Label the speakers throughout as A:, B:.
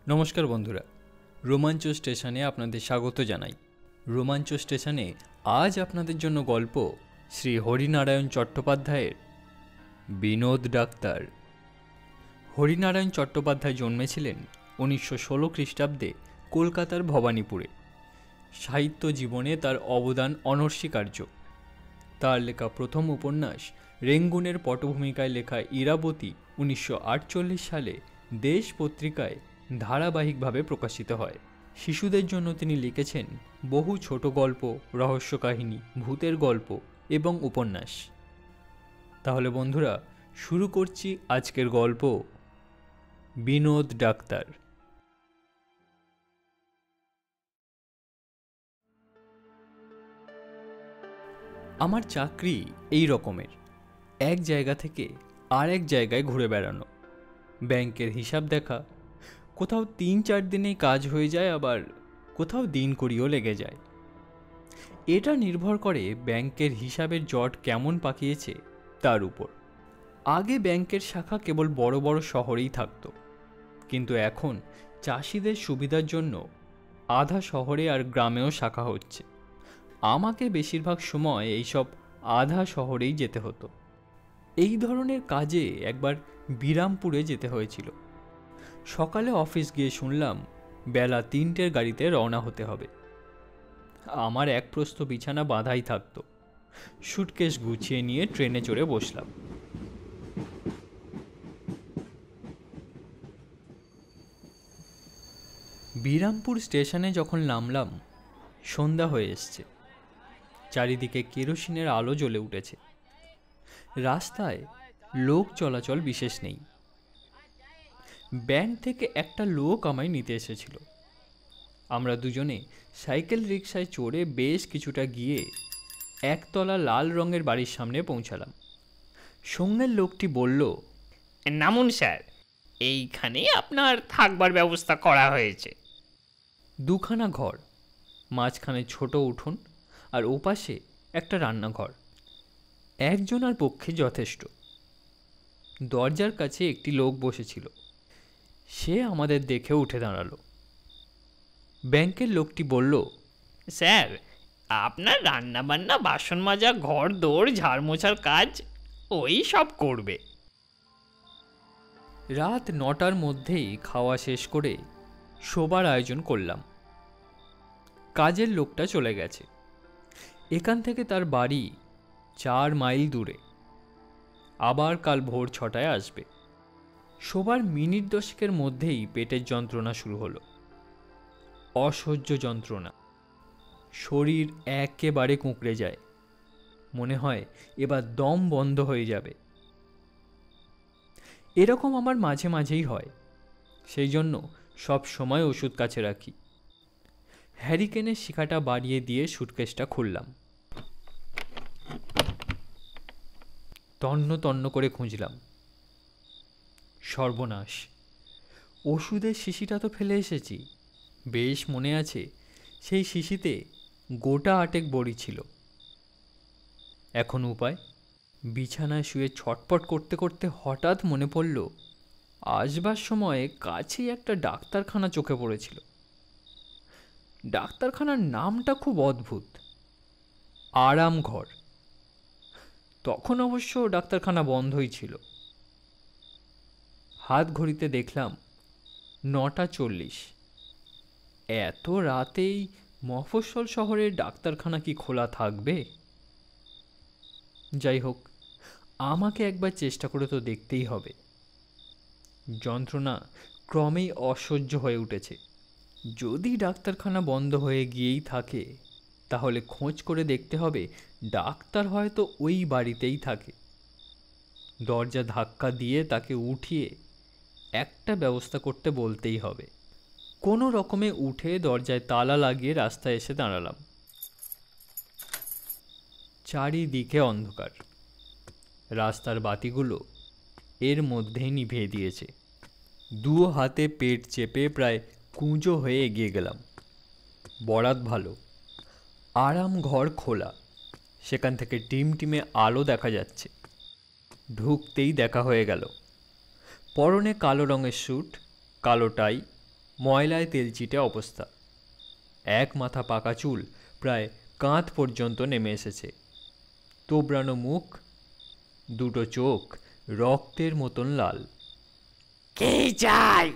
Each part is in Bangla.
A: নমস্কার বন্ধুরা, রোমাঞ্চ স্টেশনে আপনাদের স্বাগত জানাই। রোমাঞ্চ স্টেশনে আজ আপনাদের জন্য গল্প শ্রী হরিনারায়ণ চট্টোপাধ্যায়ের বিনোদ ডাক্তার। হরিনারায়ণ চট্টোপাধ্যায় জন্মেছিলেন 1916 খ্রিস্টাব্দে কলকাতার ভবানীপুরে। সাহিত্য জীবনে তার অবদান অনস্বীকার্য। তার লেখা প্রথম উপন্যাস রেঙ্গুনের পটভূমিকায় লেখা ইরাবতী 1948 সালে দেশ পত্রিকায় ধারাবাহিকভাবে প্রকাশিত হয়। শিশুদের জন্য তিনি লিখেছেন বহু ছোট গল্প, রহস্য কাহিনী, ভূতের গল্প এবং উপন্যাস। তাহলে বন্ধুরা, শুরু করছি আজকের গল্প বিনোদ ডাক্তার। আমার চাকরি এই রকমের, এক জায়গা থেকে আরেক জায়গায় ঘুরে বেড়ানো, ব্যাংকের হিসাব দেখা, কোথাও 3-4 দিনেই কাজ হয়ে যায়, আবার কোথাও দিন করিও লেগে যায়। এটা নির্ভর করে ব্যাংকের হিসাবের জট কেমন পাকিয়েছে তার উপর। আগে ব্যাংকের শাখা কেবল বড় বড় শহরেই থাকতো, কিন্তু এখন চাষিদের সুবিধার জন্য আধা শহরে আর গ্রামেও শাখা হচ্ছে। আমাকে বেশিরভাগ সময় এইসব আধা শহরেই যেতে হতো। এই ধরনের কাজে একবার বিরামপুরে যেতে হয়েছিল। সকালে অফিস গিয়ে শুনলাম বেলা 3টের গাড়িতে রওনা হতে হবে। আমার এক প্রস্থ বিছানা বাঁধাই থাকতো। সুটকেস গুছিয়ে নিয়ে ট্রেনে চড়ে বসলাম। বিরামপুর স্টেশনে যখন নামলাম, সন্ধ্যা হয়ে এসছে। চারিদিকে কেরোসিনের আলো জ্বলে উঠেছে। রাস্তায় লোক চলাচল বিশেষ নেই। ব্যাংক থেকে একটা লোক আমায় নিতে এসেছিল। আমরা দুজনে সাইকেল রিকশায় চড়ে বেশ কিছুটা গিয়ে একতলা লাল রঙের বাড়ির সামনে পৌঁছালাম। সঙ্গের লোকটি বলল,
B: নামুন স্যার, এইখানে আপনার থাকবার ব্যবস্থা করা হয়েছে।
A: দুখানা ঘর, মাঝখানে ছোট উঠোন, আর ওপাশে একটা রান্নাঘর। একজনের পক্ষে যথেষ্ট। দরজার কাছে একটি লোক বসেছিল। সে আমাদের দেখে উঠে দাঁড়ালো। ব্যাংকের লোকটি বলল,
B: স্যার, আপনার রান্না বান্না, বাসন মাজা, ঘর দৌড়, ঝাড় মোছার কাজ ওই সব করবে।
A: রাত 9টার মধ্যেই খাওয়া শেষ করে শোবার আয়োজন করলাম। কাজের লোকটা চলে গেছে। এখান থেকে তার বাড়ি 4 মাইল দূরে। আবার কাল ভোর 6টায় আসবে। শোবার মিনিট 10 মধ্যেই পেটের যন্ত্রণা শুরু হলো। অসহ্য যন্ত্রণা। শরীর একেবারে কুঁকড়ে যায়। মনে হয় এবার দম বন্ধ হয়ে যাবে। এরকম আমার মাঝে মাঝেই হয়। সেই জন্য সব সময় ওষুধ কাছে রাখি। হ্যারিকেনের শিখাটা বাড়িয়ে দিয়ে সুটকেসটা খুললাম। তন্ন তন্ন করে খুঁজলাম। সর্বনাশ, ওষুধের শিশিটা তো ফেলে এসেছি। বেশ মনে আছে, সেই শিশিতে গোটা 8 বড়ি ছিল। এখন উপায়? বিছানায় শুয়ে ছটপট করতে করতে হঠাৎ মনে পড়ল, আসবার সময়ে কাছেই একটা ডাক্তারখানা চোখে পড়েছিল। ডাক্তারখানার নামটা খুব অদ্ভুত, আরাম ঘর। তখন অবশ্য ডাক্তারখানা বন্ধই ছিল। হাত ঘড়িতে দেখলাম 9টা 40। এত রাতেই মফস্বল শহরের ডাক্তারখানা কি খোলা থাকবে? যাই হোক, আমাকে একবার চেষ্টা করে তো দেখতেই হবে। যন্ত্রণা ক্রমেই অসহ্য হয়ে উঠেছে। যদি ডাক্তারখানা বন্ধ হয়ে গিয়েই থাকে, তাহলে খোঁজ করে দেখতে হবে ডাক্তার হয়তো ওই বাড়িতেই থাকে। দরজা ধাক্কা দিয়ে তাকে উঠিয়ে একটা ব্যবস্থা করতে বলতেই হবে। কোনো রকমে উঠে দরজায় তালা লাগিয়ে রাস্তায় এসে দাঁড়ালাম। চারিদিকে অন্ধকার। রাস্তার বাতিগুলো এর মধ্যেই নিভিয়ে দিয়েছে। 2 হাতে পেট চেপে প্রায় কুঁজো হয়ে এগিয়ে গেলাম। বরাত ভালো, আরাম ঘর খোলা। সেখান থেকে টিমটিমে আলো দেখা যাচ্ছে। ঢুকতেই দেখা হয়ে গেল। পরনে কালো রঙের স্যুট, কালো টাই, ময়লায় তেলচিটে অবস্থা। এক মাথা পাকা চুল প্রায় কাঁধ পর্যন্ত নেমে এসেছে, তোবড়ানো মুখ, দুটো চোখ রক্তের মতন লাল।
B: কে চাই?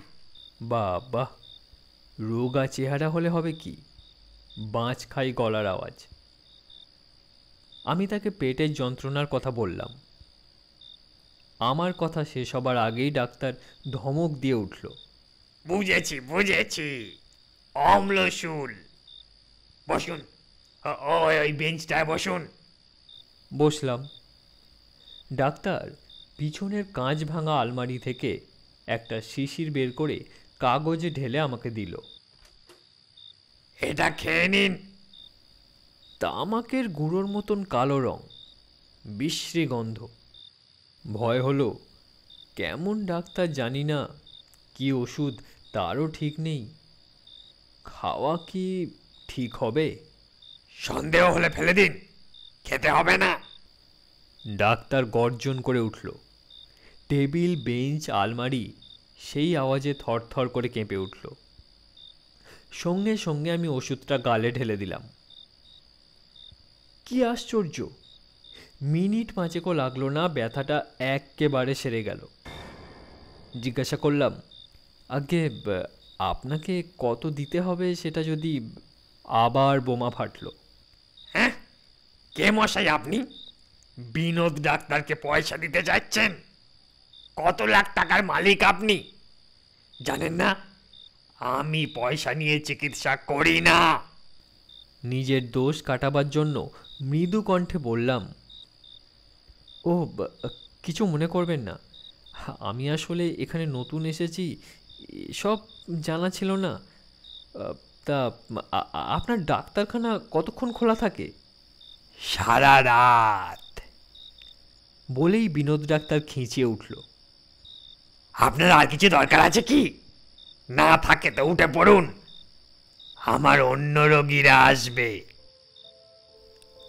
A: বাবা, রোগা চেহারা হলে হবে কি, বাঁচ খাই গলার আওয়াজ। আমি তাকে পেটের যন্ত্রণার কথা বললাম। আমার কথা শেষ হবার আগেই ডাক্তার ধমক দিয়ে উঠল।
B: বুঝেছি বুঝেছি, অম্লশূল। বসুন, ওই বেঞ্চটায় বসুন।
A: বসলাম। ডাক্তার পিছনের কাঁচ ভাঙা আলমারি থেকে একটা শিশির বের করে কাগজে ঢেলে আমাকে দিল।
B: এটা খেয়ে নিন।
A: তামাকের গুঁড়োর মতন কালো রং, বিশ্রী গন্ধ। ভয় হলো, কেমন ডাক্তার জানি না, কি ওষুধ তারও ঠিক নেই। খাওয়া কি ঠিক হবে?
B: সন্দেহ হলে ফেলে দিন, খেতে হবে না।
A: ডাক্তার গর্জন করে উঠল। টেবিল, বেঞ্চ, আলমারি সেই আওয়াজে থরথর করে কেঁপে উঠল। সঙ্গে সঙ্গে আমি ওষুধটা গালে ঢেলে দিলাম। কি আশ্চর্য, মিনিট পাঁচেকও লাগলো না, ব্যথাটা একেবারে সেরে গেল। জিজ্ঞাসা করলাম, আগে আপনাকে কত দিতে হবে সেটা যদি। আবার বোমা ফাটল।
B: হ্যাঁ, কে মশাই আপনি? বিনোদ ডাক্তারকে পয়সা দিতে যাচ্ছেন? কত লাখ টাকার মালিক আপনি? জানেন না আমি পয়সা নিয়ে চিকিৎসা করি না।
A: নিজের দোষ কাটাবার জন্য মৃদু কণ্ঠে বললাম, ও কিছু মনে করবেন না, আমি আসলে এখানে নতুন এসেছি, সব জানা ছিল না। তা আপনার ডাক্তারখানা কতক্ষণ খোলা থাকে?
B: সারা রাত।
A: বলেই বিনোদ ডাক্তার খিঁচিয়ে উঠল।
B: আপনার আর কিছু দরকার আছে কি? না থাকে তো উঠে পড়ুন, আমার অন্য রোগীরা আসবে।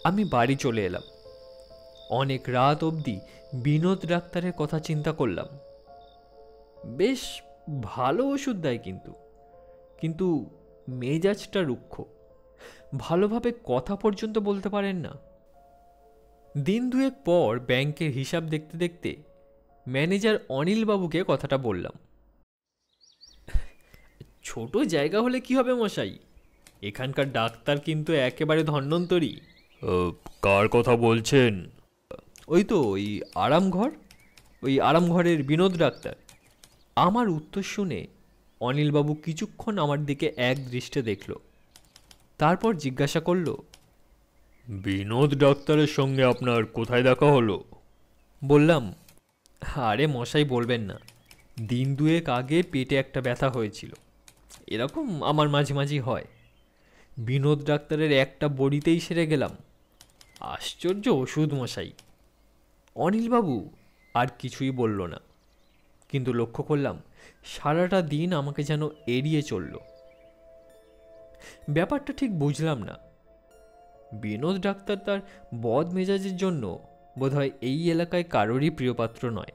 A: আমি বাড়ি চলে এলাম। অনেক রাত অবধি বিনোদ ডাক্তারের কথা চিন্তা করলাম। বেশ ভালো ওষুধ দেয়, কিন্তু মেজাজটা রুক্ষ, ভালোভাবে কথা পর্যন্ত বলতে পারেন না। দিন দুয়েক পর ব্যাংকের হিসাব দেখতে দেখতে ম্যানেজার অনিলবাবুকে কথাটা বললাম। ছোট জায়গা হলে কি হবে মশাই, এখানকার ডাক্তার কিন্তু একেবারে ধন্বন্তরী। কার কথা বলছেন? ওই তো ওই আরামঘর, ওই আরামঘরের বিনোদ ডাক্তার। আমার উত্তর শুনে অনিলবাবু কিছুক্ষণ আমার দিকে এক দৃষ্টে দেখল, তারপর জিজ্ঞাসা করল, বিনোদ ডাক্তারের সঙ্গে আপনার কোথায় দেখা হলো? বললাম, আরে মশাই বলবেন না, দিন দুয়েক আগে পেটে একটা ব্যথা হয়েছিল, এরকম আমার মাঝে মাঝে হয়। বিনোদ ডাক্তারের একটা বড়িতেই সেরে গেলাম। আশ্চর্য ওষুধ মশাই। অনিলবাবু আর কিছুই বলল না, কিন্তু লক্ষ্য করলাম সারাটা দিন আমাকে যেন এড়িয়ে চলল। ব্যাপারটা ঠিক বুঝলাম না। বিনোদ ডাক্তার তার বদ মেজাজের জন্য বোধহয় এই এলাকায় কারোরই প্রিয়পাত্র নয়।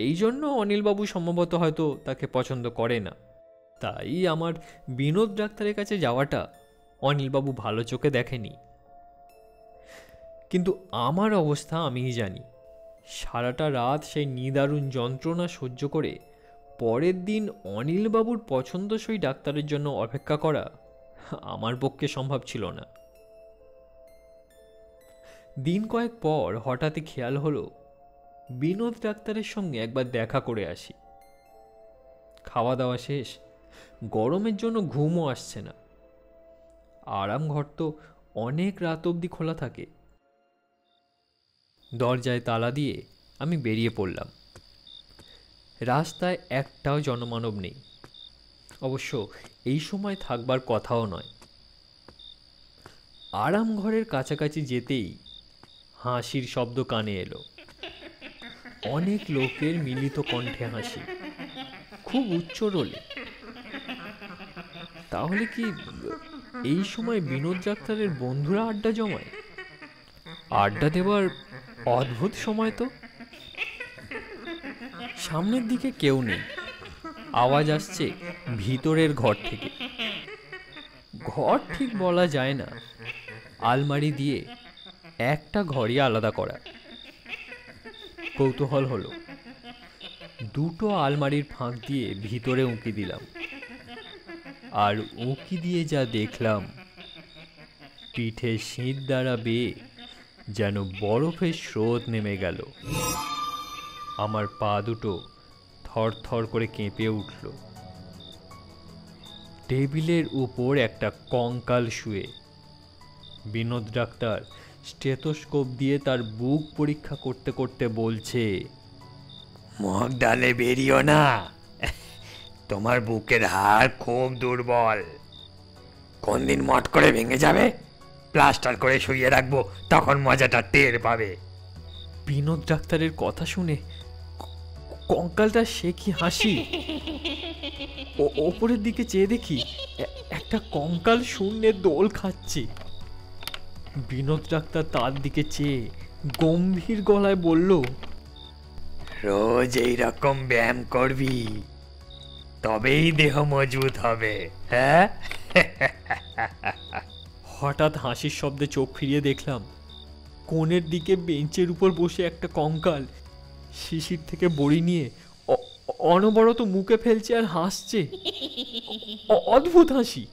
A: এই জন্য অনিলবাবু সম্ভবত হয়তো তাকে পছন্দ করে না। তাই আমার বিনোদ ডাক্তারের কাছে যাওয়াটা অনিলবাবু ভালো চোখে দেখেনি। কিন্তু আমার অবস্থা আমিই জানি। সারাটা রাত সেই নিদারুণ যন্ত্রণা সহ্য করে পরের দিন অনিলবাবুর পছন্দসই ডাক্তারের জন্য অপেক্ষা করা আমার পক্ষে সম্ভব ছিল না। দিন কয়েক পর হঠাৎই খেয়াল হলো বিনোদ ডাক্তারের সঙ্গে একবার দেখা করে আসি। খাওয়া দাওয়া শেষ, গরমের জন্য ঘুমও আসছে না। আরামঘর তো অনেক রাত অবধি খোলা থাকে। দরজায় তালা দিয়ে আমি বেরিয়ে পড়লাম। রাস্তায় একটাও জনমানব নেই, অবশ্য এই সময় থাকবার কথাও নয়। আরামঘরের কাছাকাছি যেতেই হাসির শব্দ কানে এলো। অনেক লোকের মিলিত কণ্ঠে হাসি, খুব উচ্চ রোলে। তাহলে কি এই সময় বিনোদ ডাক্তারের বন্ধুরা আড্ডা জমায়? আড্ডা দেবার অদ্ভুত সময় তো। সামনের দিকে কেউ নেই, আওয়াজ আসছে ভিতরের ঘর থেকে। ঘর ঠিক বলা যায় না, আলমারি দিয়ে একটা ঘরই আলাদা করা। কৌতূহল হলো, দুটো আলমারির ফাঁক দিয়ে ভিতরে উঁকি দিলাম, আর উঁকি দিয়ে যা দেখলাম, পিঠে শীত দ্বারা বেয়ে যেন বরফের স্রোত নেমে গেল। আমার পা দুটো থর থর করে কেঁপে উঠল। টেবিলের উপর একটা কঙ্কাল শুয়ে। বিনোদ ডাক্তার স্টেথোস্কোপ দিয়ে তার বুক পরীক্ষা করতে করতে বলছে,
B: মুখ ডালে বেরিও না, তোমার বুকের হাড় খুব দুর্বল, কোন দিন মট করে ভেঙে যাবে, প্লাস্টার করে শুয়ে রাখবো, তখন মজাটা টের পাবে।
A: বিনোদ ডাক্তারের কথা শুনে কঙ্কালটা সে কি হাসি! ওপরের দিকে চেয়ে দেখি একটা কঙ্কাল শূন্যে দোল খাচ্ছে। বিনোদ ডাক্তার তার দিকে চেয়ে গম্ভীর গলায় বলল,
B: রোজ এই রকম ব্যায়াম করবি, তবেই দেহ মজবুত হবে। হ্যাঁ।
A: হঠাৎ হাসির শব্দে চোখ ফিরিয়ে দেখলাম কোণের দিকে বেঞ্চের উপর বসে একটা কঙ্কাল শিশির থেকে বড়ি নিয়ে অনবরত মুখে ফেলছে আর হাসছে। অদ্ভুত হাসি,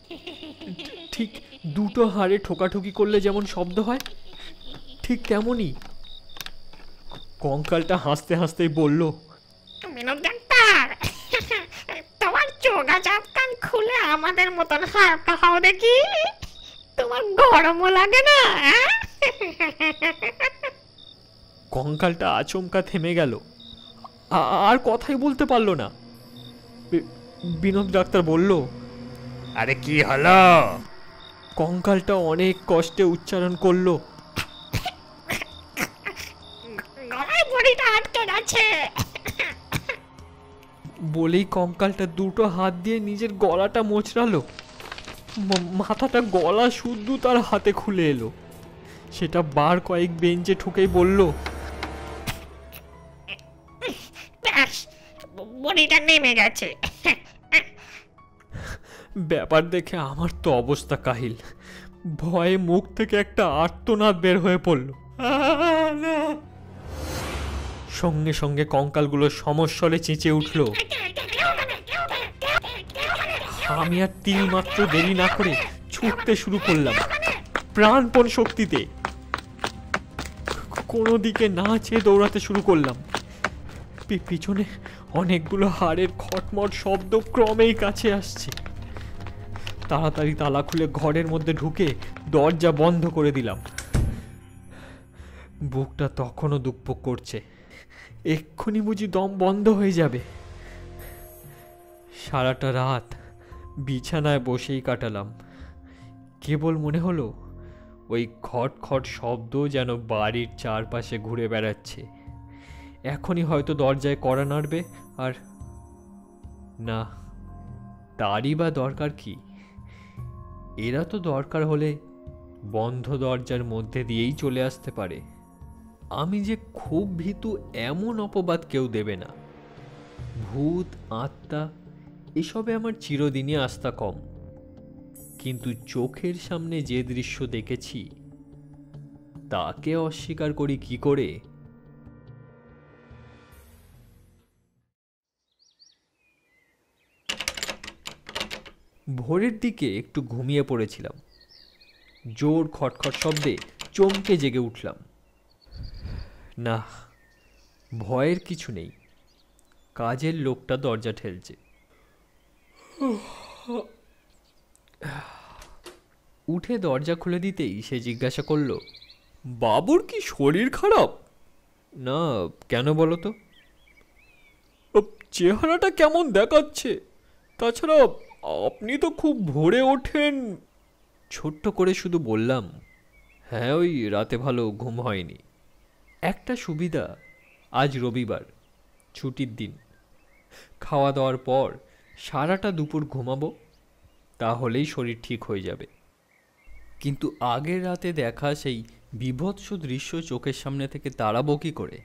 A: ঠিক দুটো হাড়ে ঠোকাঠুকি করলে যেমন শব্দ হয়, ঠিক তেমনই। কঙ্কালটা হাসতে হাসতেই বলল,
C: বিনোদ ডাক্তার, তোমার চোগা চাপ কান খুলে আমাদের মতন হালকা হও দেখি, তোমার গরমও লাগে না?
A: কঙ্কালটা আচমকা থেমে গেল, আর কথাই বলতে পারলো না। বিনোদ ডাক্তার বলল,
B: আরে কি হলো?
A: কঙ্কালটা অনেক কষ্টে উচ্চারণ করলো,
C: গলায় বড়িটা আটকে গেছে।
A: বলেই কঙ্কালটা দুটো হাত দিয়ে নিজের গলাটা মোচড়ালো। মাথাটা গলা শুদ্ধ তার হাতে খুলে এলো। সেটা বার কয়েক বেঞ্চে ঠুকেই বলল,
C: ব্যাস, বড়িটা নেমে গেছে।
A: ব্যাপার দেখে আমার তো অবস্থা কাহিল। ভয়ে মুখ থেকে একটা আর্তনাদ বের হয়ে পড়ল। সঙ্গে সঙ্গে কঙ্কালগুলো সমস্বরে চেঁচে উঠল। আমি আর তিল মাত্র দেরি না করে ছুটতে শুরু করলাম প্রাণপণ শক্তিতে। কোনো দিকে না চেয়ে দৌড়াতে শুরু করলাম। পিছনে অনেকগুলো হাড়ের খটমট শব্দ ক্রমেই কাছে আসছে। তাড়াতাড়ি তালা খুলে ঘরের মধ্যে ঢুকে দরজা বন্ধ করে দিলাম। বুকটা তখনও দুকপুক করছে, এক্ষুনি বুঝি দম বন্ধ হয়ে যাবে। সারাটা রাত বিছানায় বসেই কাটালাম। কেবল মনে হলো ওই খট খট শব্দ যেন বাড়ির চারপাশে ঘুরে বেড়াচ্ছে। এখনই হয়তো দরজায় কড়া নাড়বে, আর না, তারই বা দরকার কি? এরা তো দরকার হলে বন্ধ দরজার মধ্যে দিয়েই চলে আসতে পারে। আমি যে খুব ভীতু এমন অপবাদ কেউ দেবে না। ভূত আত্মা এসবে আমার চিরদিনই আস্থা কম, কিন্তু চোখের সামনে যে দৃশ্য দেখেছি তাকে অস্বীকার করি কি করে? ভোরের দিকে একটু ঘুমিয়ে পড়েছিলাম। জোর খটখট শব্দে চমকে জেগে উঠলাম। না, ভয়ের কিছু নেই। কাজের লোকটা দরজা ঠেলছে। উঠে দরজা খুলে দিতেই সে জিজ্ঞাসা করল, বাবুর কি শরীর খারাপ? না, কেন বলো তো? চেহারাটা কেমন দেখাচ্ছে, তাছাড়া আপনি তো খুব ভোরে ওঠেন। ছোট্ট করে শুধু বললাম, হ্যাঁ, ওই রাতে ভালো ঘুম হয়নি। একটা সুবিধা, আজ রবিবার, ছুটির দিন। খাওয়া দাওয়ার পর সারাটা দুপুর ঘুমাবো, তাহলেই শরীর ঠিক হয়ে যাবে। কিন্তু আগের রাতে দেখা সেই বীভৎস দৃশ্য চোখের সামনে থেকে তাড়াবো কি করে?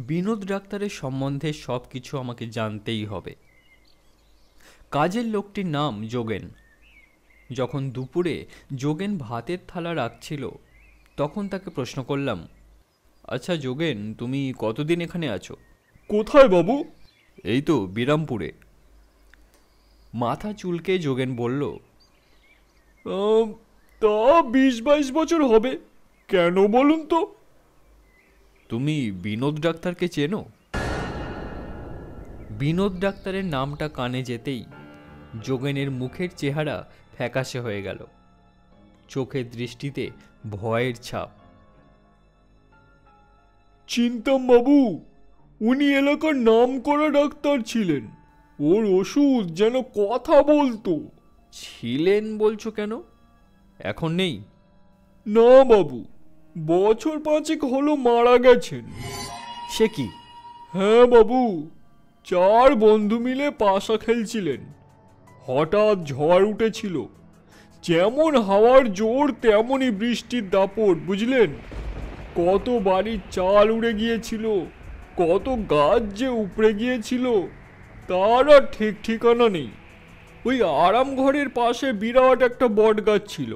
A: বিনোদ ডাক্তারের সম্বন্ধে সব কিছু আমাকে জানতেই হবে। কাজের লোকটির নাম যোগেন। যখন দুপুরে যোগেন ভাতের থালা রাখছিল তখন তাকে প্রশ্ন করলাম, আচ্ছা যোগেন, তুমি কতদিন এখানে আছো?
D: কোথায় বাবু?
A: এই তো বিরামপুরে। মাথা চুলকে যোগেন বলল,
D: তা 20-22 বছর হবে। কেন বলুন তো?
A: তুমি বিনোদ ডাক্তারকে চেনো? বিনোদ ডাক্তারের নামটা কানে যেতেই যোগেনের মুখের চেহারা ফ্যাকাশে হয়ে গেল, চোখের দৃষ্টিতে ভয়ের ছাপ।
D: চিনতাম বাবু, উনি এলাকার নামকরা ডাক্তার ছিলেন। ওর ওষুধ যেন কথা বলতো।
A: ছিলেন বলছো কেন? এখন নেই?
D: না বাবু, বছর 5 হলো মারা গেছেন।
A: সে কি?
D: হ্যাঁ বাবু, 4 বন্ধু মিলে পাশা খেলছিলেন। হঠাৎ ঝড় উঠেছিল। যেমন হাওয়ার জোর তেমনই বৃষ্টির দাপট, বুঝলেন? কত বাড়ির চাল উড়ে গিয়েছিল, কত গাছ যে উপড়ে গিয়েছিল তার আর ঠিক ঠিকানা নেই। ওই আরাম ঘরের পাশে বিরাট একটা বট গাছ ছিল।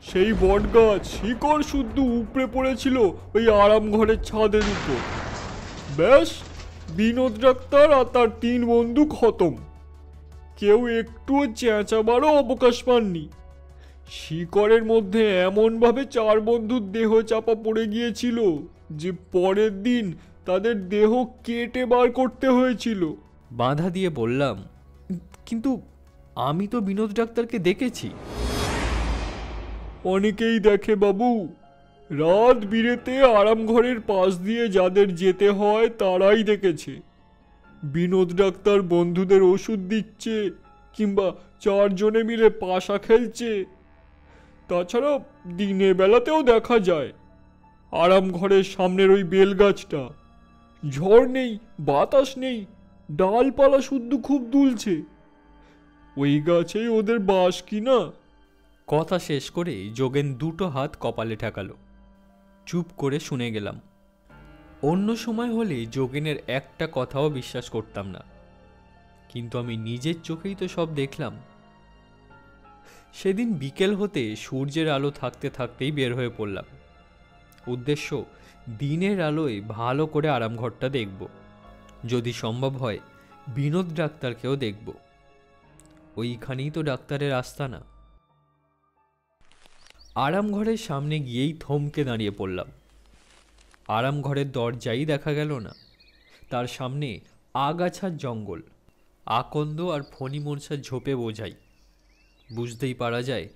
D: সেই বট গাছ শিকড় শুদ্ধ উপড়ে পড়েছিল ওই আরাম ঘরের ছাদের উপর। ব্যাস, বিনোদ ডাক্তার আর তার 3 বন্ধু খতম। কেউ একটুও চেঁচাবারও অবকাশ পাননি। শিকড়ের মধ্যে এমনভাবে 4 বন্ধুর দেহ চাপা পড়ে গিয়েছিল যে পরের দিন তাদের দেহ কেটে বার করতে হয়েছিল।
A: বাধা দিয়ে বললাম, কিন্তু আমি তো বিনোদ ডাক্তারকে দেখেছি।
D: অনেকেই দেখে বাবু, রাত বিরেতে আরাম ঘরের পাশ দিয়ে যাদের যেতে হয় তারাই দেখেছে বিনোদ ডাক্তার বন্ধুদের ওষুধ দিচ্ছে কিংবা 4 জনে মিলে পাশা খেলছে। তাছাড়া দিনের বেলাতেও দেখা যায় আরাম ঘরের সামনের ওই বেল গাছটা। ঝড় নেই, বাতাস নেই, ডালপালা শুদ্ধ খুব দুলছে। ওই গাছেই ওদের বাস কিনা।
A: কথা শেষ করে যোগেন 2টো হাত কপালে ঠেকালো। চুপ করে শুনে গেলাম। অন্য সময় হলে যোগেনের একটা কথাও বিশ্বাস করতাম না, কিন্তু আমি নিজের চোখেই তো সব দেখলাম। সেদিন বিকেল হতে সূর্যের আলো থাকতে থাকতেই বের হয়ে পড়লাম। উদ্দেশ্য, দিনের আলোয় ভালো করে আরামঘরটা দেখব, যদি সম্ভব হয় বিনোদ ডাক্তারকেও দেখব। ওইখানেই তো ডাক্তারের আস্তানা। আরামঘরের সামনে গিয়েই থমকে দাঁড়িয়ে পড়লাম। আরামঘরের দরজাই দেখা গেল না, তার সামনে আগাছার জঙ্গল, আকন্দ আর ফণিমনসার ঝোপে বোঝাই। বুঝতেই পারা যায়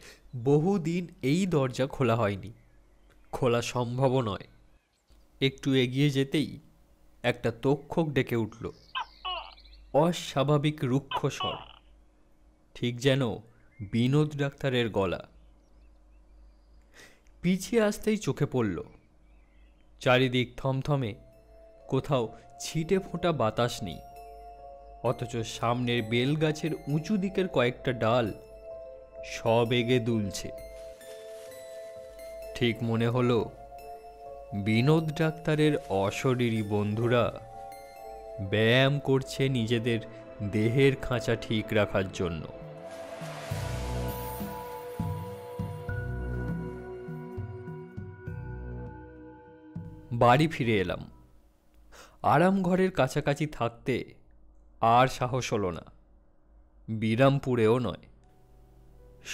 A: বহুদিন এই দরজা খোলা হয়নি, খোলা সম্ভবও নয়। একটু এগিয়ে যেতেই একটা তক্ষক ডেকে উঠল, অস্বাভাবিক রুক্ষ স্বর, ঠিক যেন বিনোদ ডাক্তারের গলা। পিছিয়ে আসতেই চোখে পড়ল, চারিদিক থমথমে, কোথাও ছিটে ফোঁটা বাতাস নেই, অথচ সামনের বেল গাছের উঁচু দিকের কয়েকটা ডাল সবেগে দুলছে। ঠিক মনে হলো বিনোদ ডাক্তারের অশরীরী বন্ধুরা ব্যায়াম করছে নিজেদের দেহের খাঁচা ঠিক রাখার জন্য। বাড়ি ফিরে এলাম। আরাম ঘরের কাছাকাছি থাকতে আর সাহস হলো না, বিরামপুরেও নয়।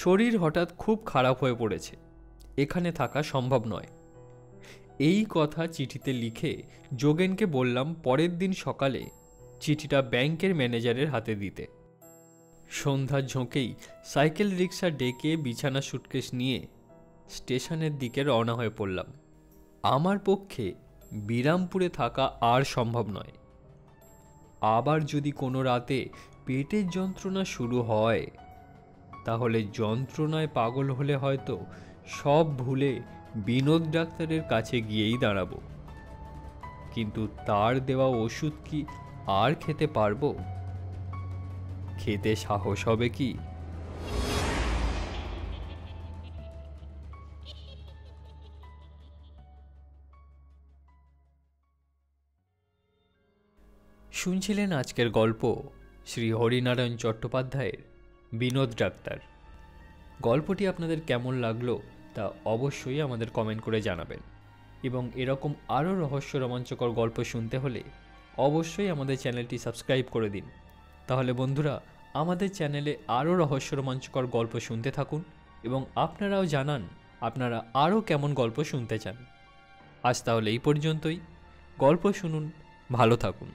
A: শরীর হঠাৎ খুব খারাপ হয়ে পড়েছে, এখানে থাকা সম্ভব নয়। এই কথা চিঠিতে লিখে যোগেনকে বললাম পরের দিন সকালে চিঠিটা ব্যাংকের ম্যানেজারের হাতে দিতে। সন্ধ্যার ঝোঁকেই সাইকেল রিক্সা ডেকে বিছানা সুটকেস নিয়ে স্টেশনের দিকে রওনা হয়ে পড়লাম। আমার পক্ষে বিরামপুরে থাকা আর সম্ভব নয়। আবার যদি কোনো রাতে পেটের যন্ত্রণা শুরু হয়, তাহলে যন্ত্রণায় পাগল হলে হয়তো সব ভুলে বিনোদ ডাক্তারের কাছে গিয়েই দাঁড়াবো। কিন্তু তার দেওয়া ওষুধ কি আর খেতে পারবো? খেতে সাহস হবে কি? শুনছিলেন আজকের গল্প শ্রী হরিনারায়ণ চট্টোপাধ্যায়ের বিনোদ ডাক্তার। গল্পটি আপনাদের কেমন লাগলো তা অবশ্যই আমাদের কমেন্ট করে জানাবেন, এবং এরকম আরও রহস্য রোমাঞ্চকর গল্প শুনতে হলে অবশ্যই আমাদের চ্যানেলটি সাবস্ক্রাইব করে দিন। তাহলে বন্ধুরা, আমাদের চ্যানেলে আরও রহস্য রোমাঞ্চকর গল্প শুনতে থাকুন, এবং আপনারাও জানান আপনারা আরও কেমন গল্প শুনতে চান। আজ তাহলে এই পর্যন্তই। গল্প শুনুন, ভালো থাকুন।